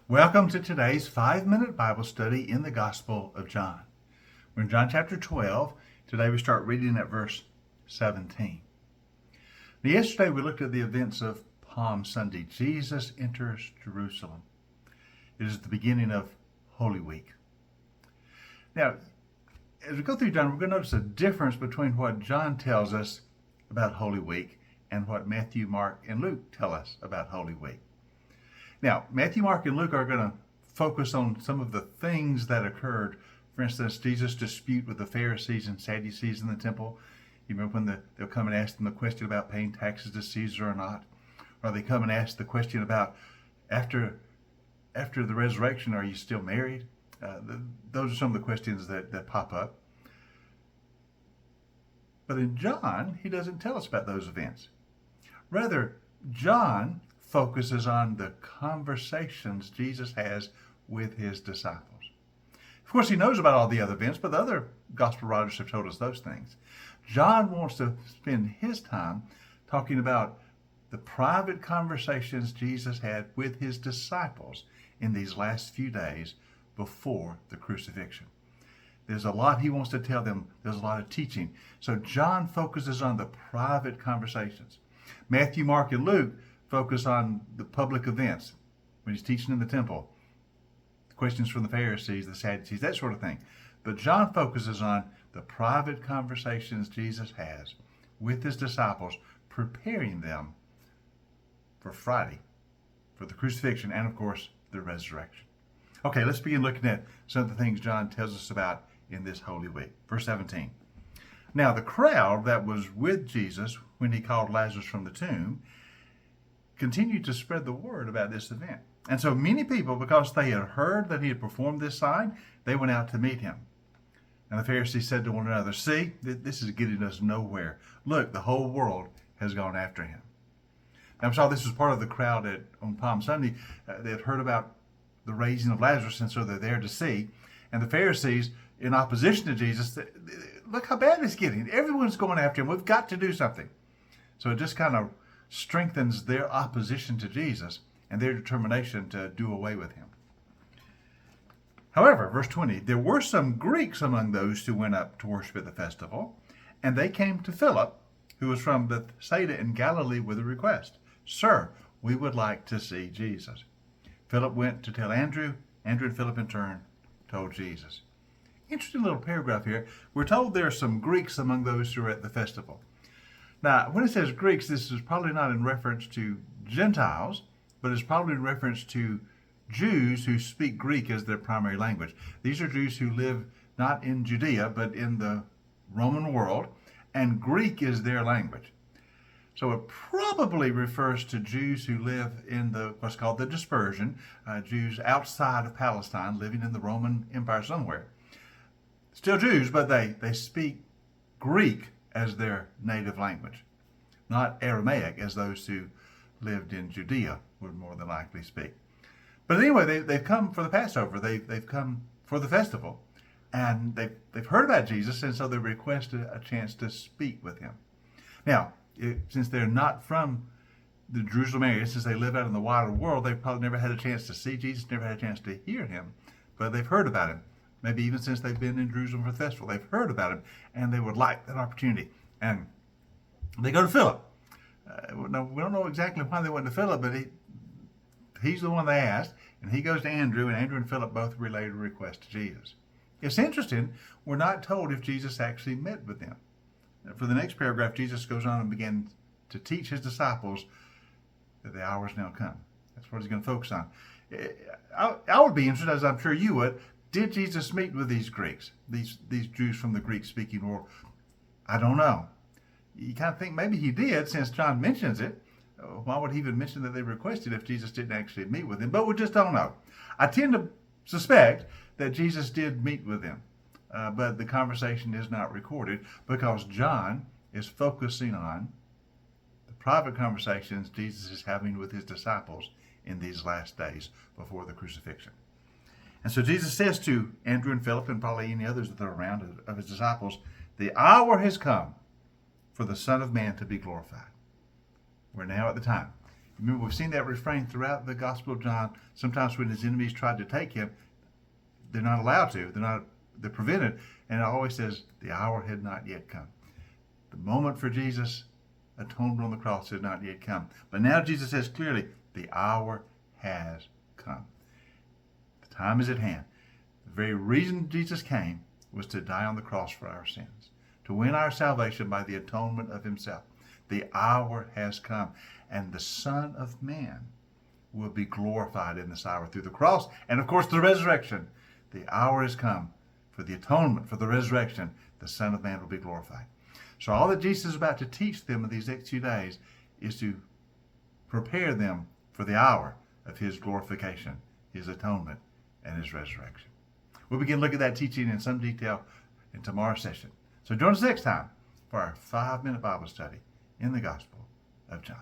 Welcome to today's 5-minute Bible study in the Gospel of John. We're in John chapter 12. Today we start reading at verse 17. Now, yesterday we looked at the events of Palm Sunday. Jesus enters Jerusalem. It is the beginning of Holy Week. Now, as we go through John, we're going to notice a difference between what John tells us about Holy Week and what Matthew, Mark, and Luke tell us about Holy Week. Now, Matthew, Mark, and Luke are going to focus on some of the things that occurred. For instance, Jesus' dispute with the Pharisees and Sadducees in the temple. You remember when they'll come and ask them the question about paying taxes to Caesar or not? Or they come and ask the question about after the resurrection, are you still married? Those are some of the questions that pop up. But in John, he doesn't tell us about those events. Rather, John focuses on the conversations Jesus has with his disciples. Of course, he knows about all the other events, but the other gospel writers have told us those things. John wants to spend his time talking about the private conversations Jesus had with his disciples in these last few days before the crucifixion. There's a lot he wants to tell them. There's a lot of teaching. So John focuses on the private conversations. Matthew, Mark, and Luke focus on the public events when he's teaching in the temple, the questions from the Pharisees, the Sadducees, that sort of thing. But John focuses on the private conversations Jesus has with his disciples, preparing them for Friday, for the crucifixion, and of course, the resurrection. Okay, let's begin looking at some of the things John tells us about in this Holy Week. Verse 17. Now, the crowd that was with Jesus when he called Lazarus from the tomb continued to spread the word about this event. And so many people, because they had heard that he had performed this sign, they went out to meet him. And the Pharisees said to one another, "See, this is getting us nowhere. Look, the whole world has gone after him." Now, I'm sure this was part of the crowd on Palm Sunday. They had heard about the raising of Lazarus, and so they're there to see. And the Pharisees, in opposition to Jesus, look how bad it's getting. Everyone's going after him. We've got to do something. So it just kind of strengthens their opposition to Jesus and their determination to do away with him. However, verse 20, there were some Greeks among those who went up to worship at the festival, and they came to Philip, who was from Bethsaida in Galilee, with a request. "Sir, we would like to see Jesus." Philip went to tell Andrew. Andrew and Philip in turn told Jesus. Interesting little paragraph here. We're told there are some Greeks among those who are at the festival. Now, when it says Greeks, this is probably not in reference to Gentiles, but it's probably in reference to Jews who speak Greek as their primary language. These are Jews who live not in Judea, but in the Roman world, and Greek is their language. So it probably refers to Jews who live in what's called the dispersion, Jews outside of Palestine, living in the Roman Empire somewhere. Still Jews, but they speak Greek as their native language, not Aramaic as those who lived in Judea would more than likely speak. But anyway, they've come for the Passover. They've come for the festival, and they've heard about Jesus, and so they requested a chance to speak with him. Now, since they're not from the Jerusalem area, since they live out in the wider world, they've probably never had a chance to see Jesus, never had a chance to hear him, but they've heard about him. Maybe even since they've been in Jerusalem for the festival, they've heard about him, and they would like that opportunity. And they go to Philip. Now, we don't know exactly why they went to Philip, but he's the one they asked, and he goes to Andrew, and Andrew and Philip both relayed a request to Jesus. It's interesting, we're not told if Jesus actually met with them. For the next paragraph, Jesus goes on and begins to teach his disciples that the hour is now come. That's what he's going to focus on. I would be interested, as I'm sure you would, did Jesus meet with these Greeks, these Jews from the Greek-speaking world? I don't know. You kind of think maybe he did, since John mentions it. Why would he even mention that they requested if Jesus didn't actually meet with them? But we just don't know. I tend to suspect that Jesus did meet with them, but the conversation is not recorded because John is focusing on the private conversations Jesus is having with his disciples in these last days before the crucifixion. And so Jesus says to Andrew and Philip, and probably any others that are around of his disciples, the hour has come for the Son of Man to be glorified. We're now at the time. Remember, we've seen that refrain throughout the Gospel of John. Sometimes when his enemies tried to take him, they're not allowed to. They're prevented. And it always says, the hour had not yet come. The moment for Jesus' atonement on the cross had not yet come. But now Jesus says clearly, the hour has come. The time is at hand. The very reason Jesus came was to die on the cross for our sins, to win our salvation by the atonement of himself. The hour has come, and the Son of Man will be glorified in this hour through the cross and, of course, the resurrection. The hour has come for the atonement, for the resurrection. The Son of Man will be glorified. So all that Jesus is about to teach them in these next few days is to prepare them for the hour of his glorification, his atonement, and his resurrection. We'll begin looking at that teaching in some detail in tomorrow's session. So join us next time for our 5-minute Bible study in the Gospel of John.